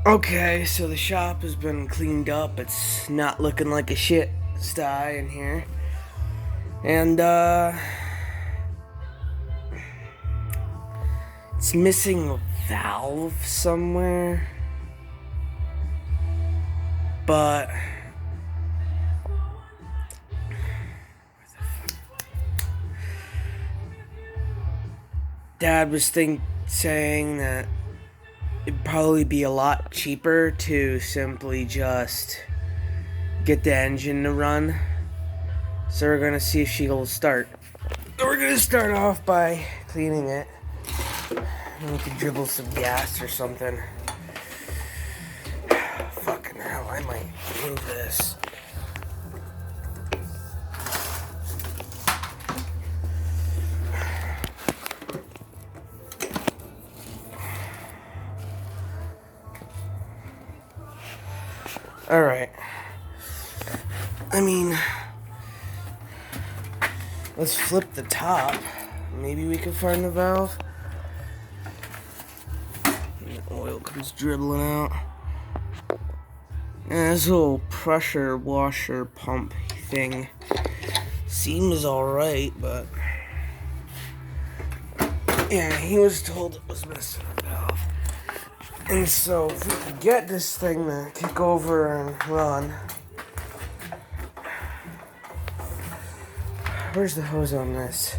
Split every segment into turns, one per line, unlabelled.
Okay, so the shop has been cleaned up. It's not looking like a shit sty in here. And, it's missing a valve somewhere. But Dad was saying that it'd probably be a lot cheaper to simply just get the engine to run. So we're gonna see if she'll start. We're gonna start off by cleaning it. And we could dribble some gas or something. Fucking hell, I might move this. Alright. I mean, let's flip the top. Maybe we can find the valve. And the oil comes dribbling out. And this little pressure washer pump thing seems alright, but yeah, he was told it was missing a valve. And so if we could get this thing to kick over and run. Where's the hose on this?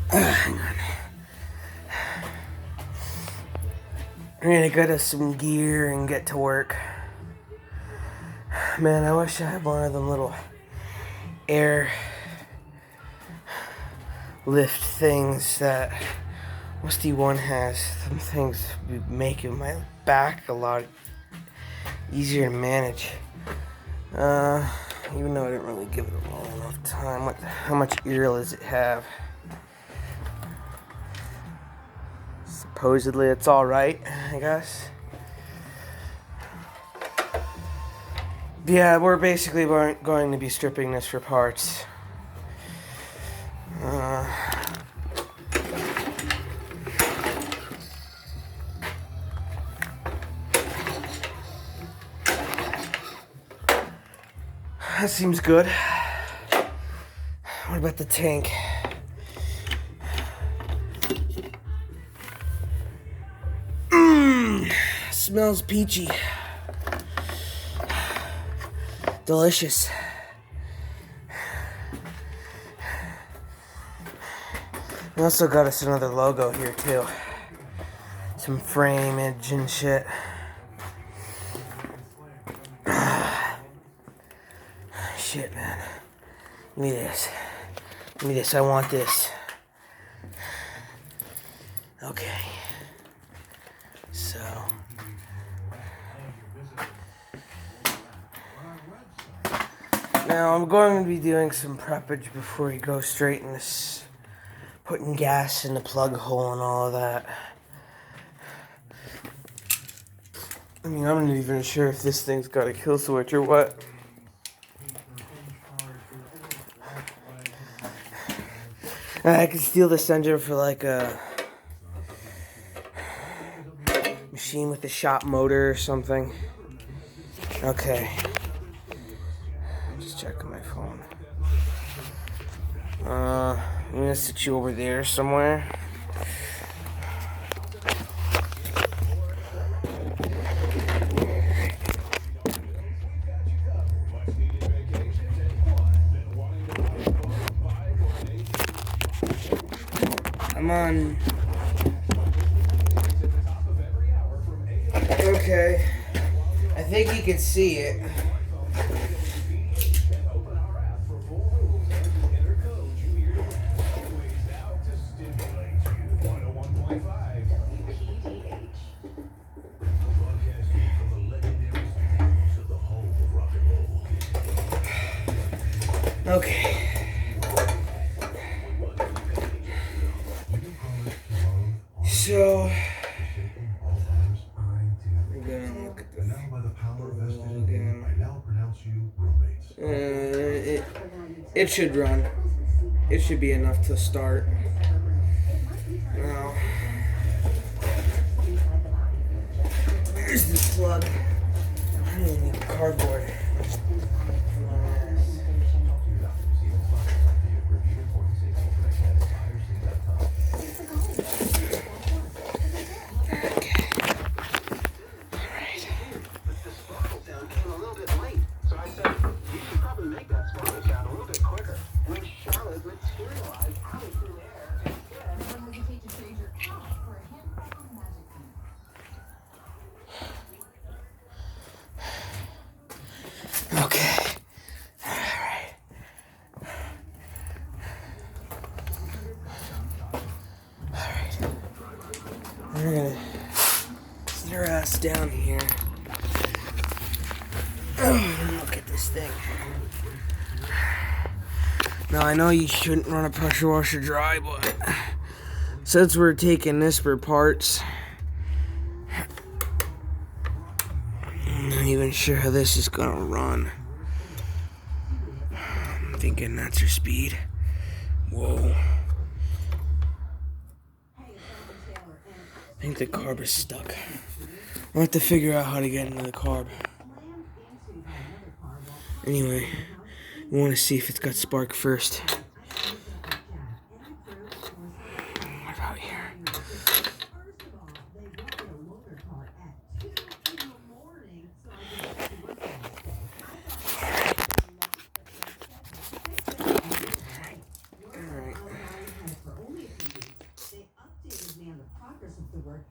Hang on. I'm gonna get us some gear and get to work. Man, I wish I had one of them little air lift things that Musty One has. Some things would make my back a lot easier to manage. Even though I didn't really give it a long enough time. How much ear does it have? Supposedly it's alright, I guess. Yeah, we're basically going to be stripping this for parts. That seems good. What about the tank? Smells peachy. Delicious. We also got us another logo here too. Some frameage and shit. Shit, man. Give me this. Give me this. I want this. Okay. So. Now I'm going to be doing some preppage before we go straight in this. Putting gas in the plug hole and all of that. I mean, I'm not even sure if this thing's got a kill switch or what. I could steal this engine for like a machine with a shop motor or something. Okay. I'm just checking my phone. I'm gonna sit you over there somewhere. I'm on. Okay. I think you can see it. Okay. So we're gonna look at the again. It should run. It should be enough to start. Now cardboard. Okay. Alright. Alright. We're gonna sit our ass down here. And look at this thing. Now I know you shouldn't run a pressure washer dry, but since we're taking this for parts, I'm not even sure how this is gonna run. I'm thinking that's her speed. Whoa. I think the carb is stuck. I'll have to figure out how to get into the carb. Anyway, we want to see if it's got spark first. What about here?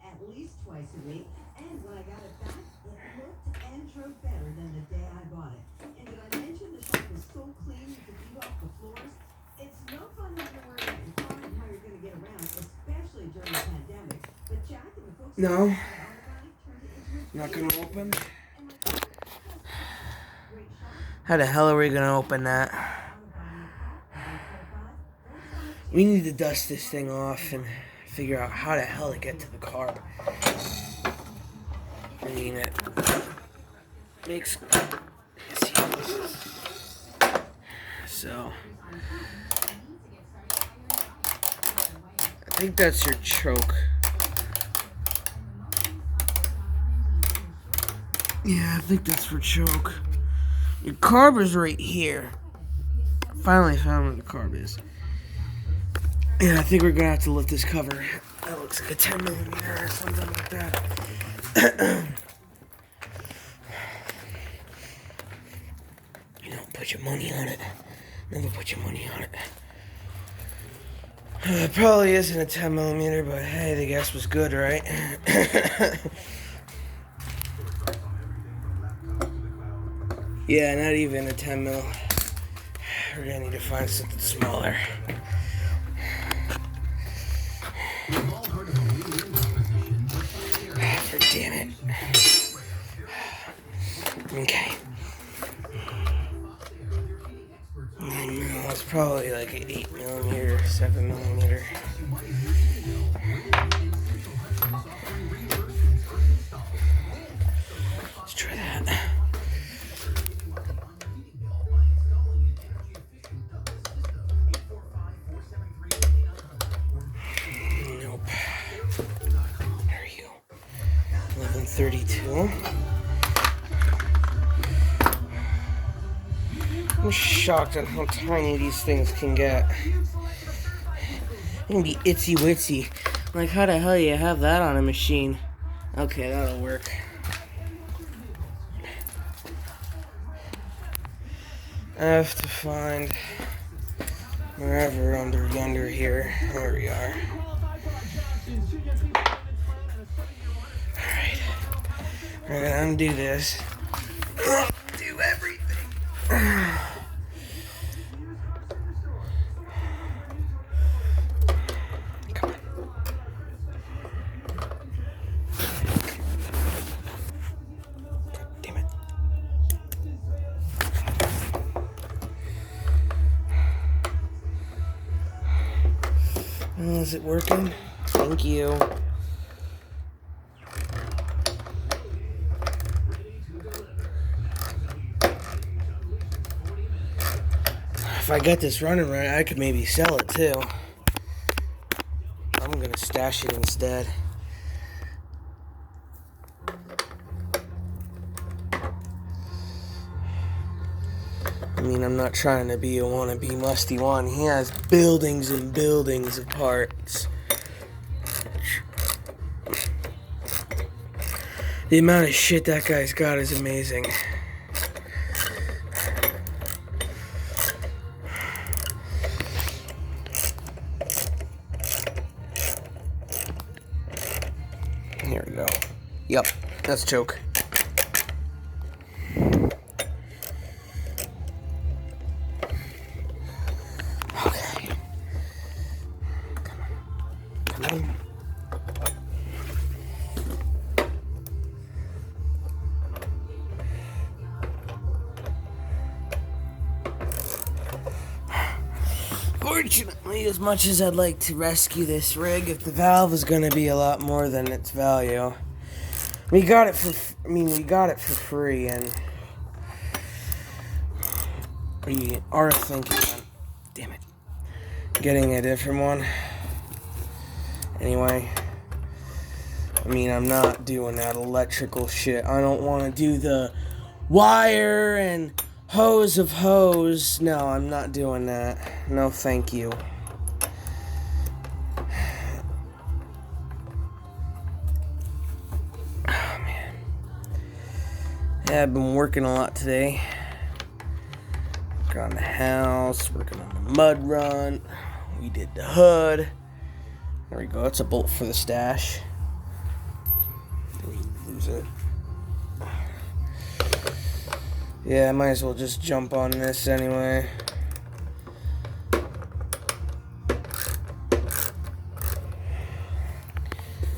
At least twice a week, and when I got it back, it looked and drove better than the day I bought it. And did I mention the shop was so clean you could eat off the floors? It's no fun having to worry about your car and how you're going to get around, especially during the pandemic. But Jack and the folks
No. Not gonna open. How the hell are we gonna open that? We need to dust this thing off and figure out how the hell to get to the carb. I mean, it makes... So... I think that's your choke. Yeah, I think that's for choke. Your carb is right here. Finally found where the carb is. Yeah, I think we're gonna have to lift this cover. That looks like a 10mm or something like that. You don't put your money on it. Never put your money on it. It probably isn't a 10mm, but hey, the guess was good, right? Yeah, not even a 10mm. We're gonna need to find something smaller. Damn it. Okay. No, it's probably like an 8mm, 7mm. Let's try that. Nope. There you go. 1132. I'm shocked at how tiny these things can get. It can be itsy witsy. Like, how the hell do you have that on a machine? Okay, that'll work. I have to find wherever under here. There we are. Alright. We're gonna undo this. Do everything. Is it working? Thank you. If I get this running right, I could maybe sell it too. I'm gonna stash it instead. mean, I'm not trying to be a wannabe musty one. He has buildings and buildings of parts. The amount of shit that guy's got is amazing. Here we go. Yep, that's choke. Okay. Come on. Fortunately, as much as I'd like to rescue this rig, if the valve is going to be a lot more than its value, we got it for free, and we are thinking on, damn it, getting a different one. Anyway, I mean, I'm not doing that electrical shit. I don't want to do the wire and hose of hose. No, I'm not doing that. No, thank you. Oh, man. Yeah, I've been working a lot today. Working on the house, working on the mud run. We did the hood. There we go. That's a bolt for the stash. Lose it. Yeah, I might as well just jump on this anyway.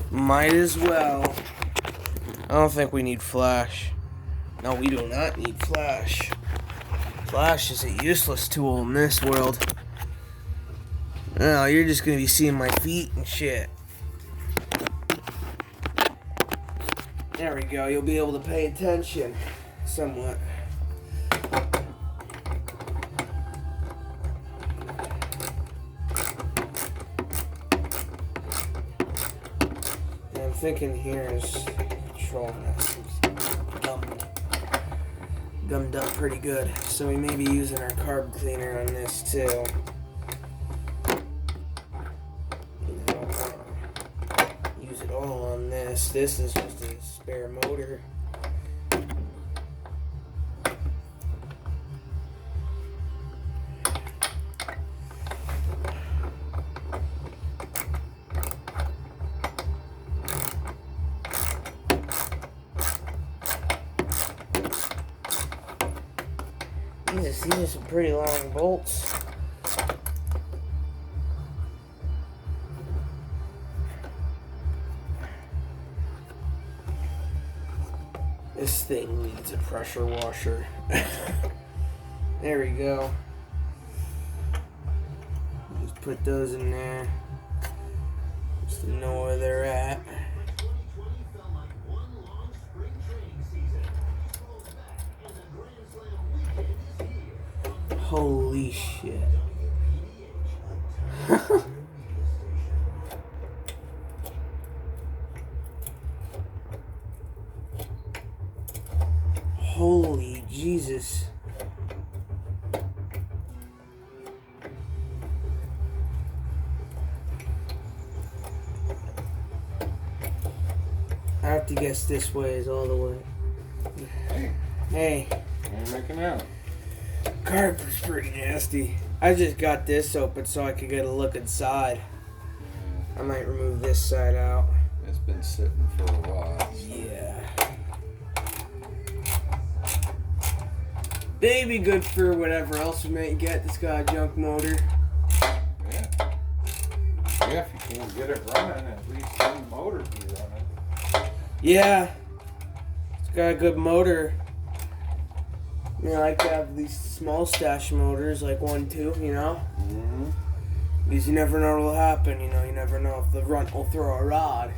Might as well. I don't think we need flash. No, we do not need flash. Flash is a useless tool in this world. No, you're just gonna be seeing my feet and shit. There we go, you'll be able to pay attention somewhat. I'm thinking here is control this. Gummed up pretty good. So we may be using our carb cleaner on this too. Use it all on this. This is just a spare motor. These are some pretty long bolts. This thing needs a pressure washer. There we go. Just put those in there. Just to know where they're at. Holy shit. Holy Jesus. I have to guess this way is all the way. Hey.
What are you making out?
Carb was pretty nasty. I just got this open so I could get a look inside. I might remove this side out.
It's been sitting for a while.
Yeah. Maybe good for whatever else we might get. This got a junk motor.
Yeah. Yeah, if you can't get it running, at least the motor be running.
Yeah. It's got a good motor. I mean, I like to have these small stash motors, like 1, 2, you know?
Mm-hmm.
Because you never know what will happen, you know? You never know if the runt will throw a rod.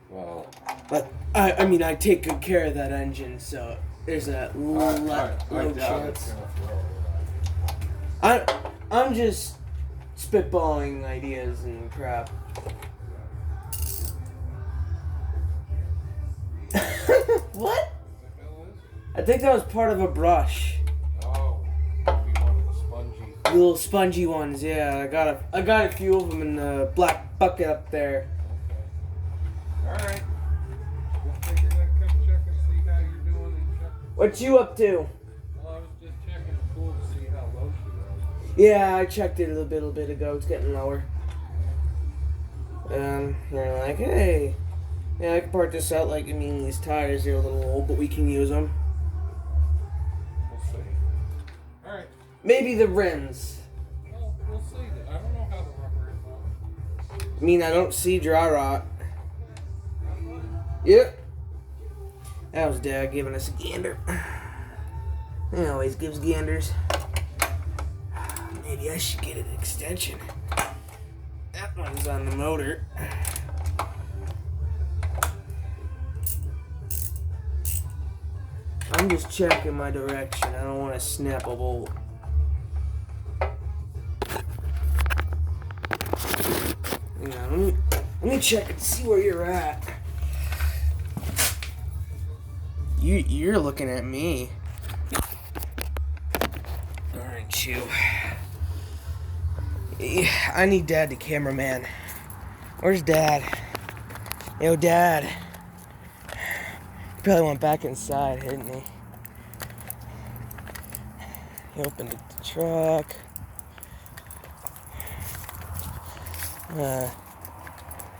Well,
But, I mean, I take good care of that engine, so there's a low
I doubt
chance.
it's gonna throw it.
I'm just spitballing ideas and crap. What? I think that was part of a brush.
Oh, you
The little spongy ones, yeah. I got a few of them in the black bucket up there.
Alright. Just figured I'd come check and see how you're doing and check.
What you up to?
Well, I was just checking the pool to see how low she was.
Yeah, I checked it a little bit ago. It's getting lower. And you're like, hey, yeah, I can part this out. Like, I mean, these tires are a little old, but we can use them.
We'll see. Alright.
Maybe the rims.
Well, we'll see. I don't know how the rubber is on.
I mean, I don't see dry rot. Yep. That was Dad giving us a gander. He always gives ganders. Maybe I should get an extension. That one's on the motor. I'm just checking my direction. I don't want to snap a bolt. Yeah, let me check and see where you're at. You're looking at me, aren't you? I need Dad, the cameraman. Where's Dad? Yo, Dad. He probably went back inside, didn't he? He opened the truck.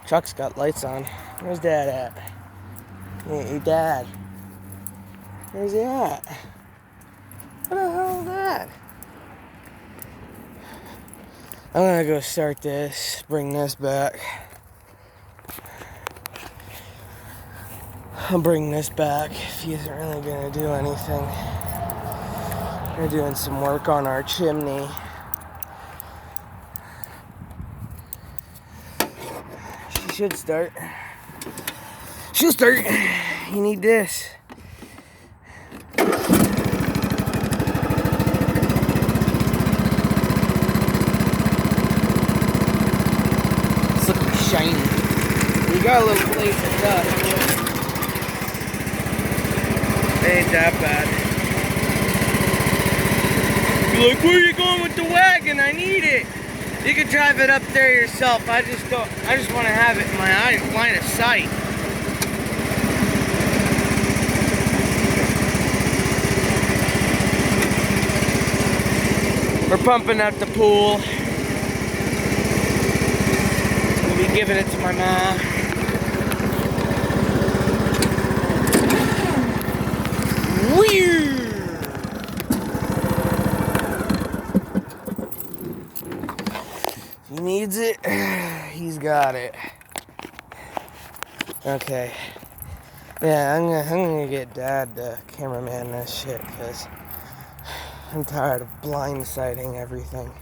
Truck's got lights on. Where's Dad at? Hey, Dad. Where's he at? What the hell is that? I'm gonna go start this, bring this back. I'll bring this back if he isn't really gonna do anything. We're doing some work on our chimney. She should start. She'll start. You need this. It's looking shiny. You got a little place for dust. Ain't that bad. You're like, where are you going with the wagon? I need it. You can drive it up there yourself. I just want to have it in my line of sight. We're pumping out the pool. We'll be giving it to my mom. Weird. He needs it. He's got it. Okay. Yeah, I'm gonna get Dad to cameraman this shit because I'm tired of blindsiding everything.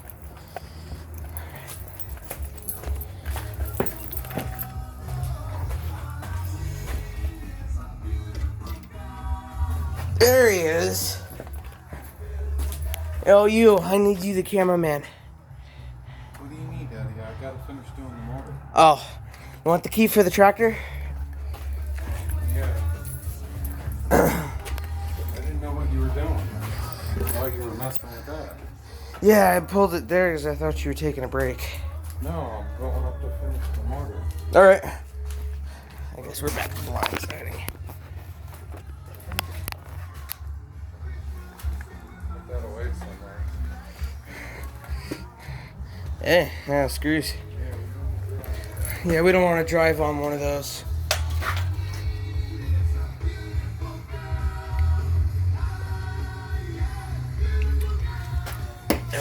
There he is. Oh, I need you, the cameraman.
What do you need, Daddy? I gotta finish doing the motor.
Oh, you want the key for the tractor?
Yeah. I didn't know what you were doing. I thought you were messing with that.
Yeah, I pulled it there because I thought you were taking a break.
No, I'm going up to finish the motor.
Alright. I guess we're back to blindsiding.
Put that away somewhere.
Yeah, screws. Yeah, we don't want to drive on one of those.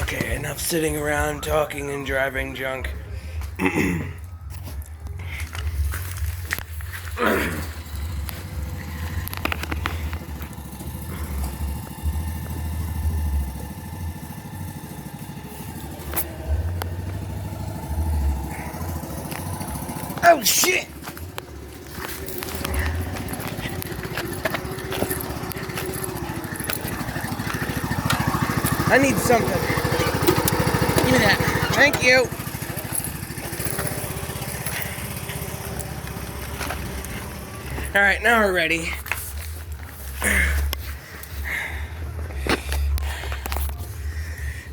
Okay, enough sitting around talking and driving junk. Oh shit! I need something. Give me that. Thank you. Alright, now we're ready.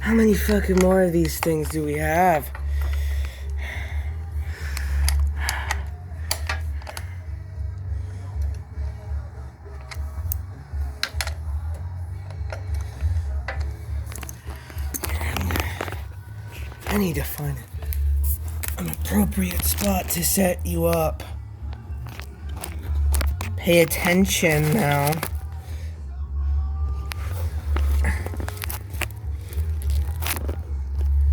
How many fucking more of these things do we have? I need to find an appropriate spot to set you up. Pay attention now.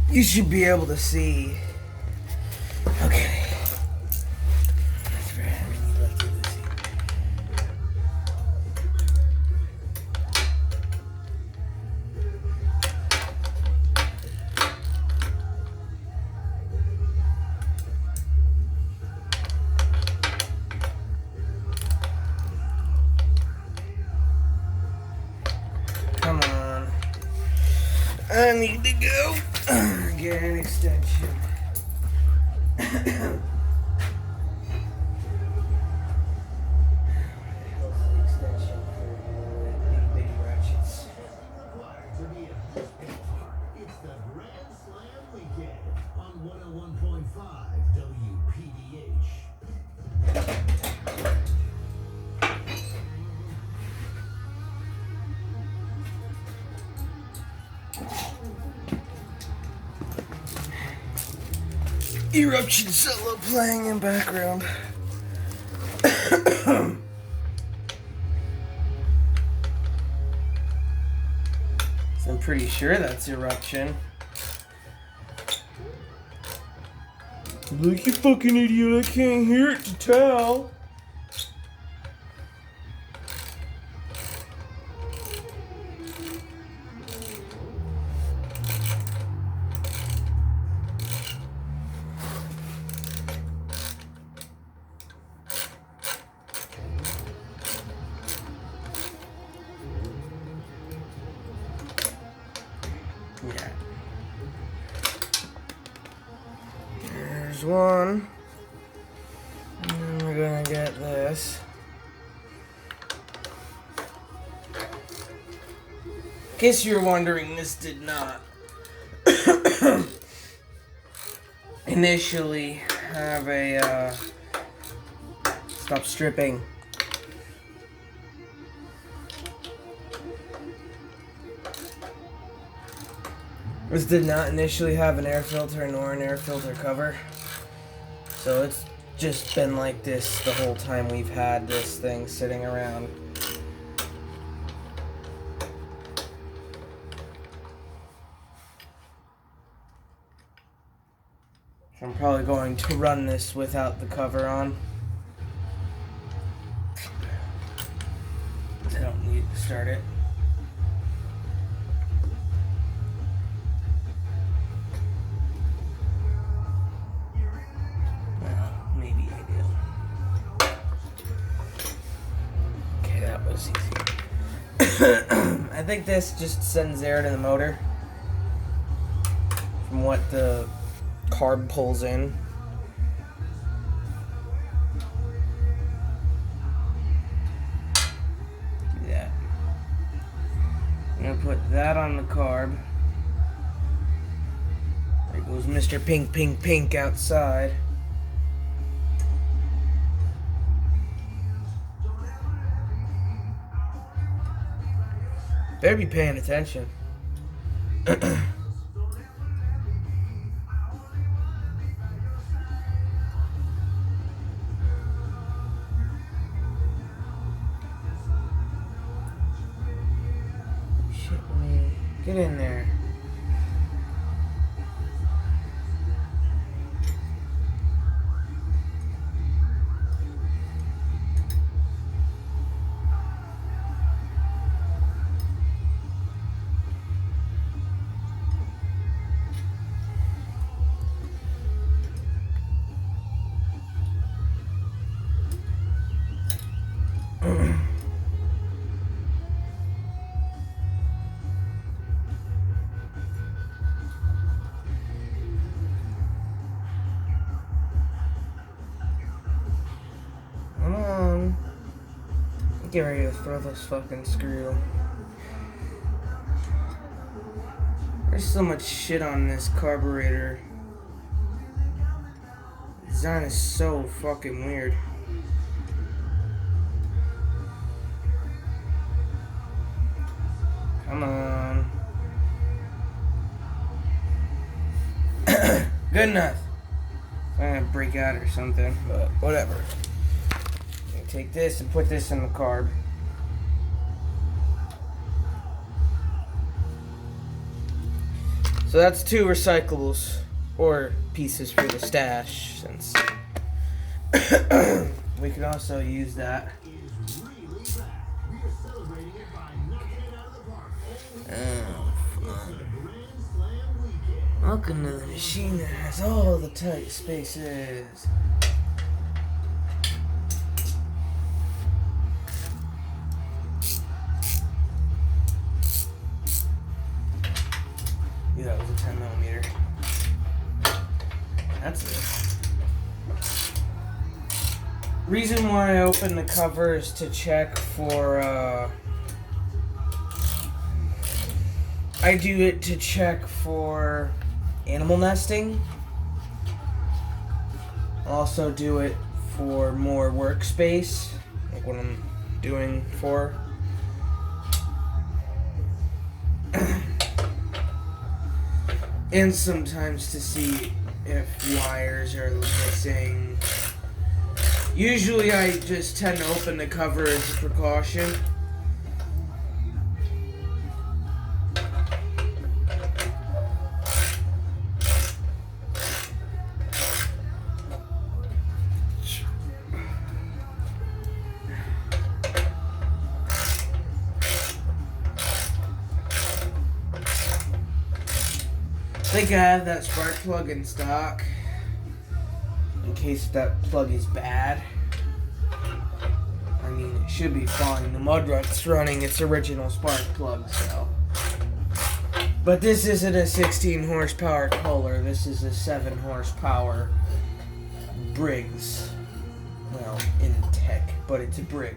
You should be able to see. Okay. That's right. I really like to do this. Come on. I need to go get an extension. Big ratchets.
It's the Grand Slam Weekend on 101.5 WPDH.
Eruption solo playing in background. So I'm pretty sure that's Eruption. Like, you fucking idiot, I can't hear it to tell. Yeah. There's one. And then we're gonna get this. In case you were wondering, this did not initially have a stop stripping. This did not initially have an air filter nor an air filter cover. So it's just been like this the whole time we've had this thing sitting around. So I'm probably going to run this without the cover on. I don't need to start it. Maybe I do. Okay, that was easy. I think this just sends air to the motor from what the carb pulls in. Do that. I'm gonna put that on the carb. There goes Mr. Pink, Pink, Pink outside. Better be paying attention. Shit, man. Get in there. Come on. Get ready to throw this fucking screw. There's so much shit on this carburetor. Design is so fucking weird. Come on. Good enough. I'm gonna break out or something, but whatever. Take this and put this in the carb. So that's 2 recyclables, or pieces for the stash, since we could also use that.
Is really back. We are celebrating it by knocking it out of the park.
Oh,
It's
fun.
the Grand Slam weekend.
Welcome to the machine that has all the tight spaces. Yeah, that was a 10mm. That's it. Reason why I opened the cover is to check for, I do it to check for animal nesting. Also do it for more workspace, like what I'm doing for. And sometimes to see if wires are missing. Usually I just tend to open the cover as a precaution. I think I have that spark plug in stock in case that plug is bad. I mean, it should be fine. The mud rut's running its original spark plug, so. But this isn't a 16 horsepower Kohler. This is a 7 horsepower Briggs. Well, in tech, but it's a Brig.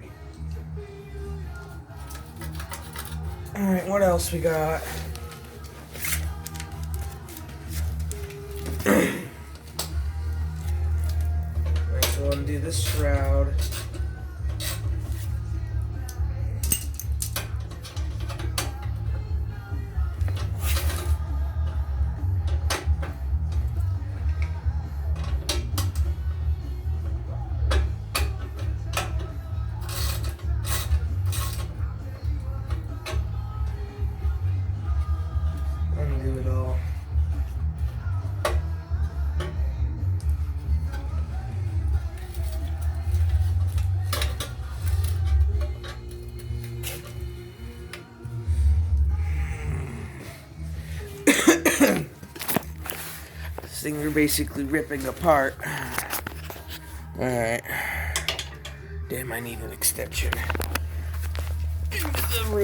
Alright, what else we got? Alright, so undo this shroud. Undo it all. This thing we're basically ripping apart. Alright. Damn, I need an extension. Into the room.